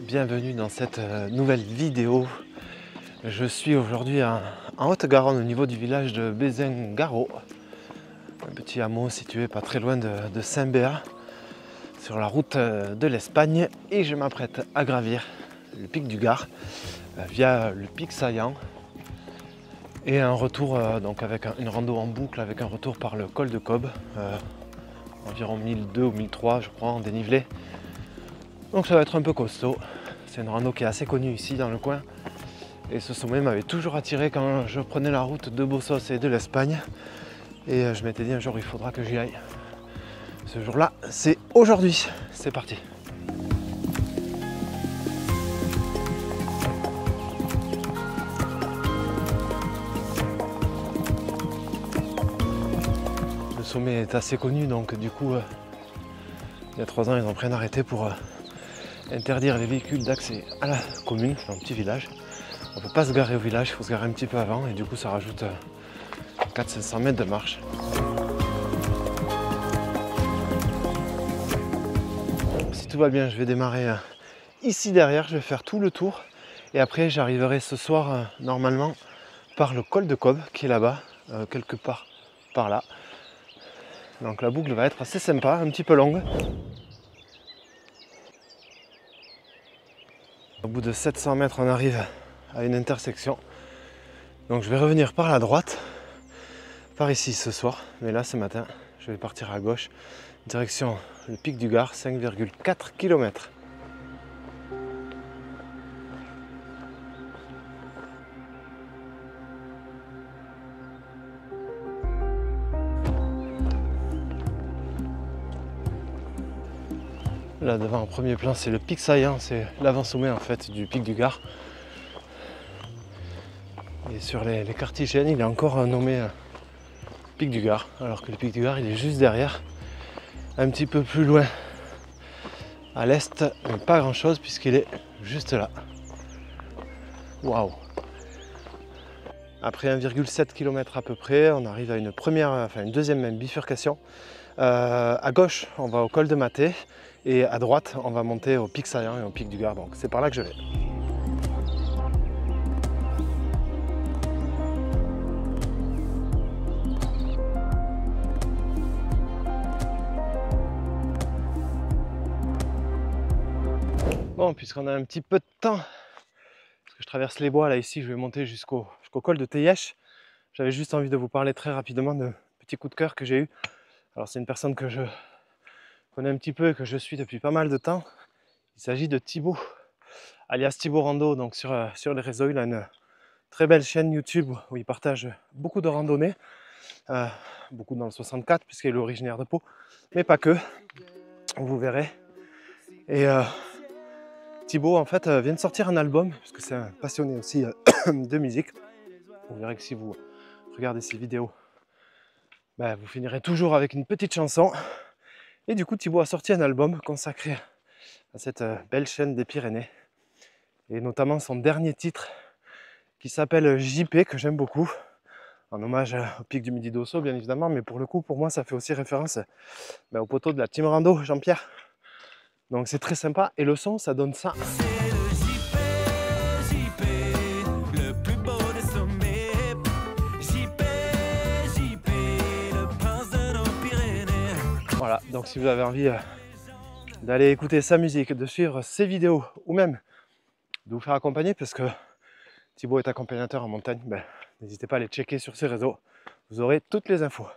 bienvenue dans cette nouvelle vidéo. Je suis aujourd'hui en Haute-Garonne au niveau du village de Bézin-Garot, un petit hameau situé pas très loin de Saint-Béat sur la route de l'Espagne, et je m'apprête à gravir le pic du Gard via le pic Saillant et un retour donc avec une rando en boucle avec un retour par le col de Cobbe, environ 1002 ou 1003 je crois en dénivelé. Donc ça va être un peu costaud. C'est une rando qui est assez connue ici dans le coin. Et ce sommet m'avait toujours attiré quand je prenais la route de Bossos et de l'Espagne. Et je m'étais dit un jour il faudra que j'y aille. Ce jour-là, c'est aujourd'hui. C'est parti. Le sommet est assez connu, donc du coup, il y a 3 ans, ils ont pris un arrêté pour interdire les véhicules d'accès à la commune, dans le petit village. On ne peut pas se garer au village, il faut se garer un petit peu avant, et du coup ça rajoute 400-500 mètres de marche. Si tout va bien, je vais démarrer ici derrière, je vais faire tout le tour, et après j'arriverai ce soir normalement par le col de Cobbe qui est là-bas, quelque part par là. Donc la boucle va être assez sympa, un petit peu longue. Au bout de 700 mètres, on arrive à une intersection. Donc je vais revenir par la droite, par ici ce soir. Mais là, ce matin, je vais partir à gauche, direction le pic du Gard, 5,4 km. Là devant en premier plan, c'est le pic Saillant, c'est l'avant-sommet en fait du pic du Gard. Et sur les cartes IGN, il est encore nommé pic du Gard, alors que le pic du Gard il est juste derrière, un petit peu plus loin à l'est, mais pas grand chose puisqu'il est juste là. Waouh! Après 1,7 km à peu près, on arrive à une deuxième même bifurcation. À gauche, on va au col de Maté, et à droite, on va monter au pic Saillant et au pic du Gard. Donc c'est par là que je vais. Bon, puisqu'on a un petit peu de temps, parce que je traverse les bois là ici, je vais monter jusqu'au col de Théièche. J'avais juste envie de vous parler très rapidement d'un petit coup de cœur que j'ai eu. Alors c'est une personne que je connais un petit peu et que je suis depuis pas mal de temps. Il s'agit de Thibaut, alias Thibaut Rando. Donc sur les réseaux, il a une très belle chaîne YouTube où il partage beaucoup de randonnées, beaucoup dans le 64 puisqu'il est originaire de Pau, mais pas que, vous verrez. Et Thibaut en fait vient de sortir un album, puisque c'est un passionné aussi de musique. Vous verrez que si vous regardez ses vidéos, vous finirez toujours avec une petite chanson. Et du coup, Thibaut a sorti un album consacré à cette belle chaîne des Pyrénées. Et notamment son dernier titre qui s'appelle JP, que j'aime beaucoup. En hommage au pic du Midi d'Ossau, bien évidemment. Mais pour le coup, pour moi, ça fait aussi référence au poteau de la team rando, Jean-Pierre. Donc c'est très sympa. Et le son, ça donne ça. Voilà, donc si vous avez envie d'aller écouter sa musique, de suivre ses vidéos ou même de vous faire accompagner, parce que Thibaut est accompagnateur en montagne, n'hésitez pas à aller checker sur ses réseaux, vous aurez toutes les infos.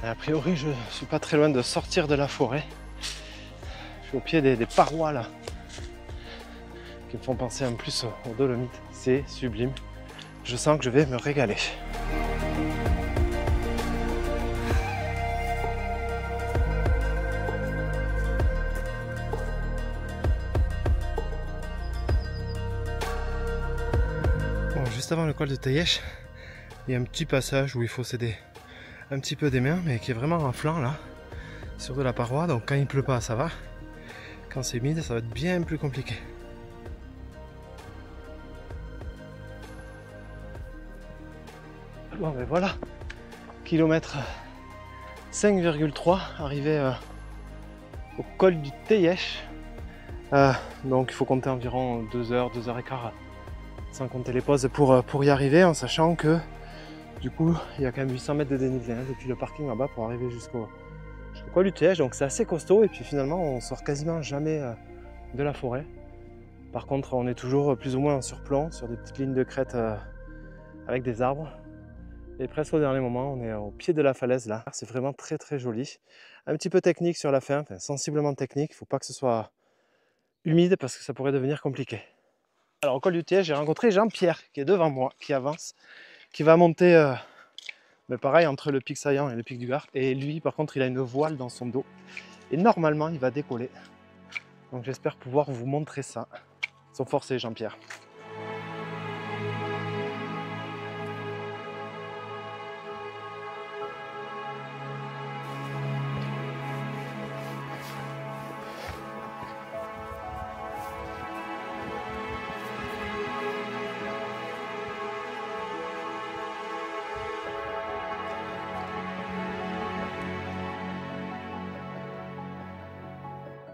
A priori, je suis pas très loin de sortir de la forêt. Je suis au pied des parois là, qui me font penser en plus aux Dolomites. C'est sublime. Je sens que je vais me régaler. Bon, juste avant le col de Tayesh, il y a un petit passage où il faut s'aider un petit peu des mains, mais qui est vraiment en flanc là, sur de la paroi. Donc quand il pleut pas, ça va. Quand c'est humide, ça va être bien plus compliqué. Bon ben voilà, kilomètre 5,3, arrivé au col du Tayesh. Donc il faut compter environ 2 heures, 2 heures et quart, sans compter les pauses pour y arriver, en sachant que du coup il y a quand même 800 mètres de dénivelé depuis le parking là-bas pour arriver jusqu'au col du Tayesh. Donc c'est assez costaud et puis finalement on sort quasiment jamais de la forêt. Par contre on est toujours plus ou moins en surplomb sur des petites lignes de crête avec des arbres. Et presque au dernier moment, on est au pied de la falaise là. C'est vraiment très très joli. Un petit peu technique sur la fin, enfin, sensiblement technique. Il ne faut pas que ce soit humide parce que ça pourrait devenir compliqué. Alors au col du Tayesh, j'ai rencontré Jean-Pierre qui est devant moi, qui avance, qui va monter mais pareil entre le pic Saillant et le pic du Gard. Et lui par contre il a une voile dans son dos. Et normalement il va décoller. Donc j'espère pouvoir vous montrer ça. Ils sont forcés Jean-Pierre.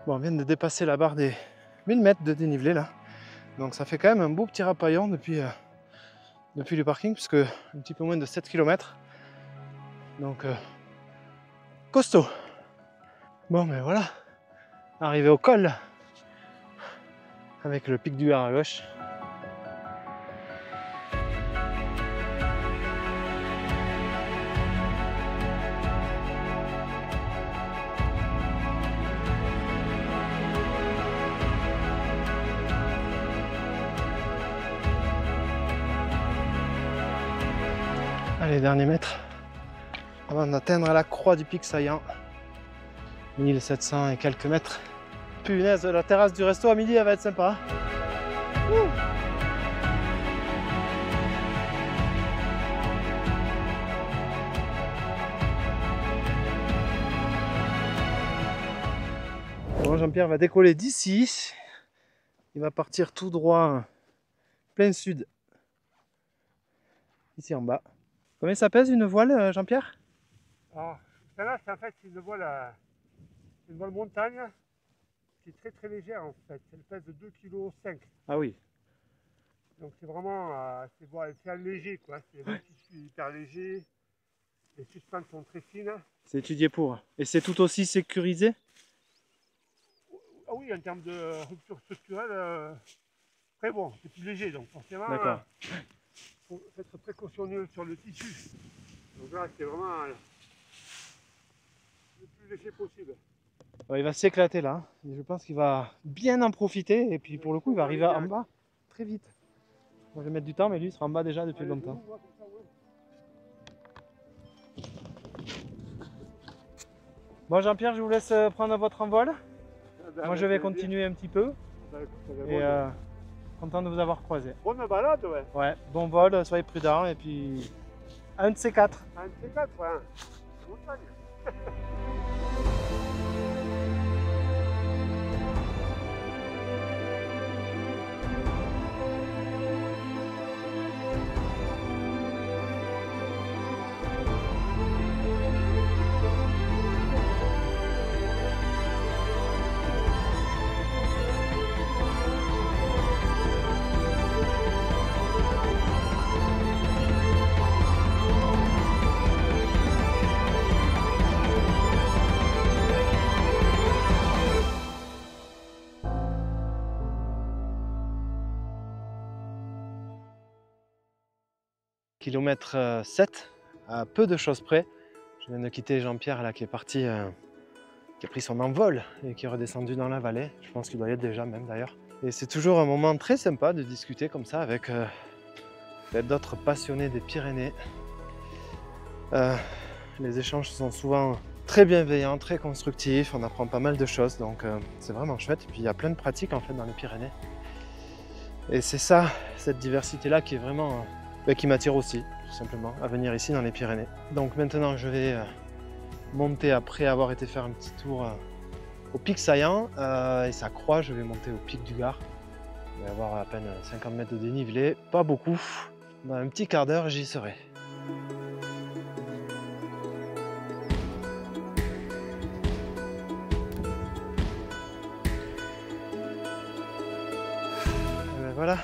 Bon, on vient de dépasser la barre des 1000 mètres de dénivelé là. Donc ça fait quand même un beau petit rapaillon depuis le parking, puisque un petit peu moins de 7 km. Donc costaud. Bon mais voilà, arrivé au col avec le pic du Gard à gauche. Allez, derniers mètres avant d'atteindre la croix du pic Saillant. 1700 et quelques mètres. Punaise, la terrasse du resto à midi, elle va être sympa. Bon, Jean-Pierre va décoller d'ici. Il va partir tout droit, plein sud, ici en bas. Combien ça pèse une voile, Jean-Pierre? Alors, celle-là, en fait, c'est une voile montagne qui est très très légère en fait. Elle pèse 2,5 kg. Ah oui. Donc c'est vraiment, c'est léger quoi. C'est un tissu hyper léger. Les suspentes sont très fines. C'est étudié pour. Et c'est tout aussi sécurisé? Ah oui, en termes de rupture structurelle, très bon, c'est plus léger donc forcément. D'accord. Faut être précautionneux sur le tissu. Donc là, c'est vraiment le plus léger possible. Ouais, il va s'éclater là. Et je pense qu'il va bien en profiter. Et puis pour le coup, il va arriver en bas très vite. Moi, je vais mettre du temps, mais lui, il sera en bas déjà depuis longtemps. Bon, Jean-Pierre, je vous laisse prendre votre envol. Moi, je vais continuer un petit peu. Et content de vous avoir croisé. Bonne balade, ouais. Ouais, bon vol, soyez prudents. Et puis, un de ces quatre. Un de ces quatre, ouais. Montagne. Kilomètre 7, à peu de choses près. Je viens de quitter Jean-Pierre là qui est parti, qui a pris son envol et qui est redescendu dans la vallée. Je pense qu'il doit y être déjà même d'ailleurs. Et c'est toujours un moment très sympa de discuter comme ça avec d'autres passionnés des Pyrénées. Les échanges sont souvent très bienveillants, très constructifs, on apprend pas mal de choses, donc c'est vraiment chouette. Et puis il y a plein de pratiques en fait dans les Pyrénées. Et c'est ça, cette diversité-là qui est vraiment, qui m'attire aussi, tout simplement, à venir ici dans les Pyrénées. Donc maintenant je vais monter, après avoir été faire un petit tour au pic Saillant, et ça croît, je vais monter au pic du Gard. Il va y avoir à peine 50 mètres de dénivelé, pas beaucoup. Dans un petit quart d'heure, j'y serai. Et ben voilà,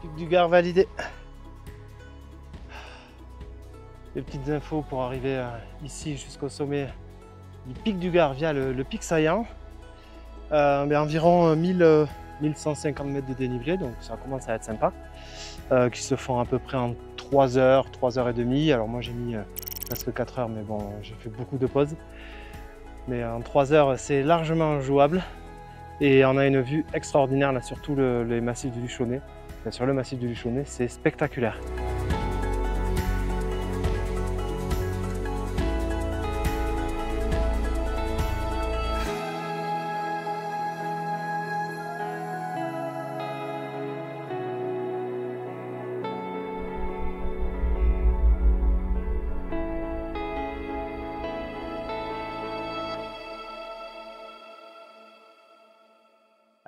pic du Gard validé. Les petites infos pour arriver ici jusqu'au sommet du pic du Gard via le pic Saillant. Environ 1150 mètres de dénivelé, donc ça commence à être sympa, qui se font à peu près en 3 heures, 3 heures et demie. Alors moi j'ai mis presque 4 heures, mais bon, j'ai fait beaucoup de pauses. Mais en 3 heures, c'est largement jouable. Et on a une vue extraordinaire là, sur tout les massifs du Luchonnet. Enfin, sur le massif du Luchonnet, c'est spectaculaire.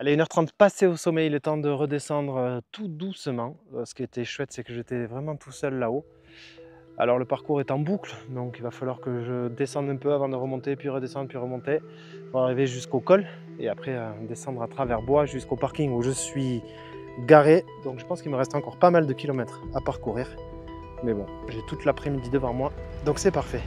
Allez, 1h30 passée au sommet, il est temps de redescendre tout doucement. Ce qui était chouette, c'est que j'étais vraiment tout seul là-haut. Alors le parcours est en boucle, donc il va falloir que je descende un peu avant de remonter, puis redescendre, puis remonter, pour arriver jusqu'au col, et après descendre à travers bois jusqu'au parking où je suis garé. Donc je pense qu'il me reste encore pas mal de kilomètres à parcourir. Mais bon, j'ai toute l'après-midi devant moi, donc c'est parfait.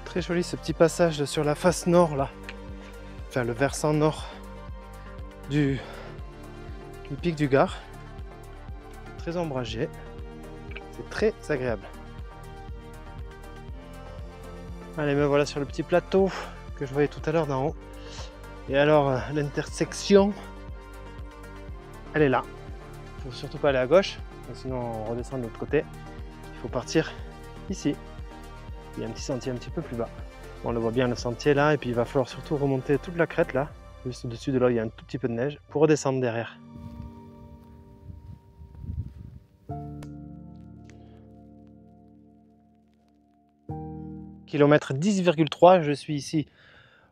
Très joli ce petit passage sur la face nord là, enfin le versant nord du pic du Gard. Très ombragé, c'est très agréable. Allez, me voilà sur le petit plateau que je voyais tout à l'heure d'en haut. Et alors l'intersection, elle est là. Il ne faut surtout pas aller à gauche, sinon on redescend de l'autre côté. Il faut partir ici. Il y a un petit sentier un petit peu plus bas. On le voit bien le sentier là, et puis il va falloir surtout remonter toute la crête là, juste au-dessus de là où il y a un tout petit peu de neige, pour redescendre derrière. Kilomètre 10,3, je suis ici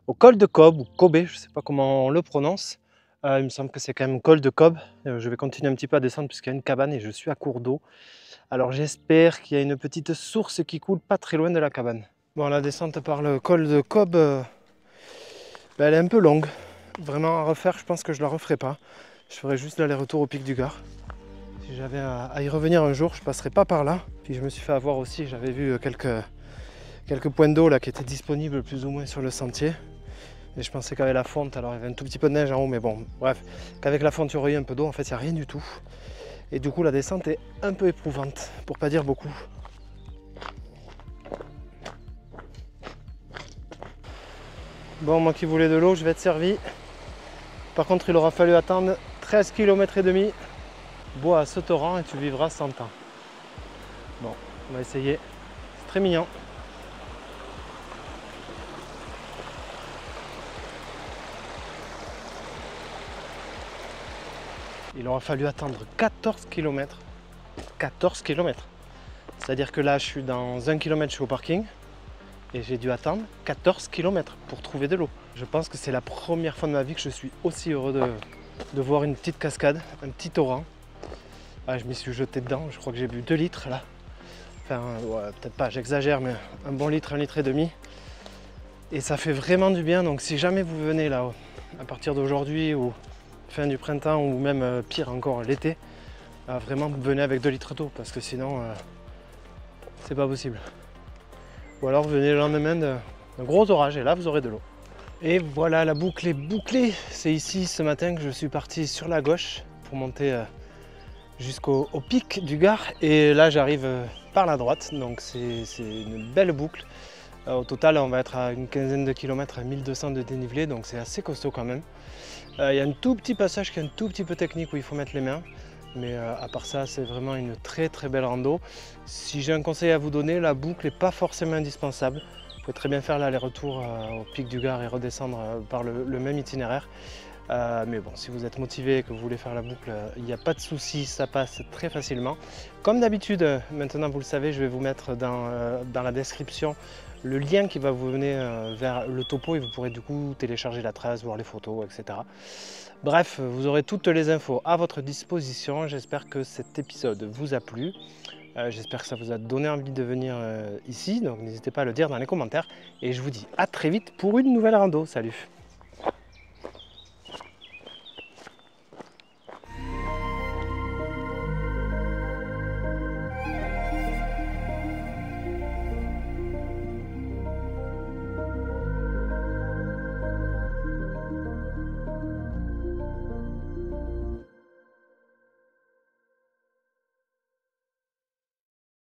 au col de Cobe, ou Kobe, je ne sais pas comment on le prononce. Il me semble que c'est quand même col de Cobe. Je vais continuer un petit peu à descendre puisqu'il y a une cabane et je suis à court d'eau. Alors j'espère qu'il y a une petite source qui coule pas très loin de la cabane. Bon, la descente par le col de Cobe, elle est un peu longue. Vraiment à refaire, je pense que je la referai pas. Je ferai juste l'aller-retour au pic du Gard. Si j'avais à y revenir un jour, je passerai pas par là. Puis je me suis fait avoir aussi, j'avais vu quelques points d'eau là qui étaient disponibles plus ou moins sur le sentier. Et je pensais qu'avec la fonte, alors il y avait un tout petit peu de neige en haut, mais bon, bref, qu'avec la fonte il y aurait eu un peu d'eau, en fait il n'y a rien du tout. Et du coup la descente est un peu éprouvante, pour pas dire beaucoup. Bon, moi qui voulais de l'eau, je vais être servi. Par contre, il aura fallu attendre 13 km et demi. Bois à ce torrent et tu vivras 100 ans. Bon, on va essayer. C'est très mignon. il aura fallu attendre 14 km. 14 km. C'est-à-dire que là, je suis dans 1 km, je suis au parking. Et j'ai dû attendre 14 km pour trouver de l'eau. Je pense que c'est la première fois de ma vie que je suis aussi heureux de voir une petite cascade, un petit torrent. Ah, je m'y suis jeté dedans, je crois que j'ai bu 2 litres là. Enfin, ouais, peut-être pas, j'exagère, mais un bon litre, 1,5 litre. Et ça fait vraiment du bien, donc si jamais vous venez là, à partir d'aujourd'hui ou fin du printemps ou même pire encore l'été, vraiment venez avec 2 litres d'eau parce que sinon c'est pas possible. Ou alors venez le lendemain d'un gros orage et là vous aurez de l'eau. Et voilà, la boucle est bouclée. C'est ici ce matin que je suis parti sur la gauche pour monter jusqu'au pic du Gard. Et là j'arrive par la droite, donc c'est une belle boucle. Au total on va être à une quinzaine de kilomètres, à 1200 de dénivelé, donc c'est assez costaud quand même. Il y a un tout petit passage qui est un tout petit peu technique où il faut mettre les mains. Mais à part ça, c'est vraiment une très belle rando. Si j'ai un conseil à vous donner, la boucle n'est pas forcément indispensable. Vous pouvez très bien faire l'aller-retour au pic du Gard et redescendre par le même itinéraire. Mais bon, si vous êtes motivé et que vous voulez faire la boucle, il n'y a pas de souci, ça passe très facilement. Comme d'habitude, maintenant vous le savez, je vais vous mettre dans la description le lien qui va vous mener vers le topo et vous pourrez du coup télécharger la trace, voir les photos, etc. Bref, vous aurez toutes les infos à votre disposition. J'espère que cet épisode vous a plu. J'espère que ça vous a donné envie de venir ici. Donc n'hésitez pas à le dire dans les commentaires. Et je vous dis à très vite pour une nouvelle rando. Salut!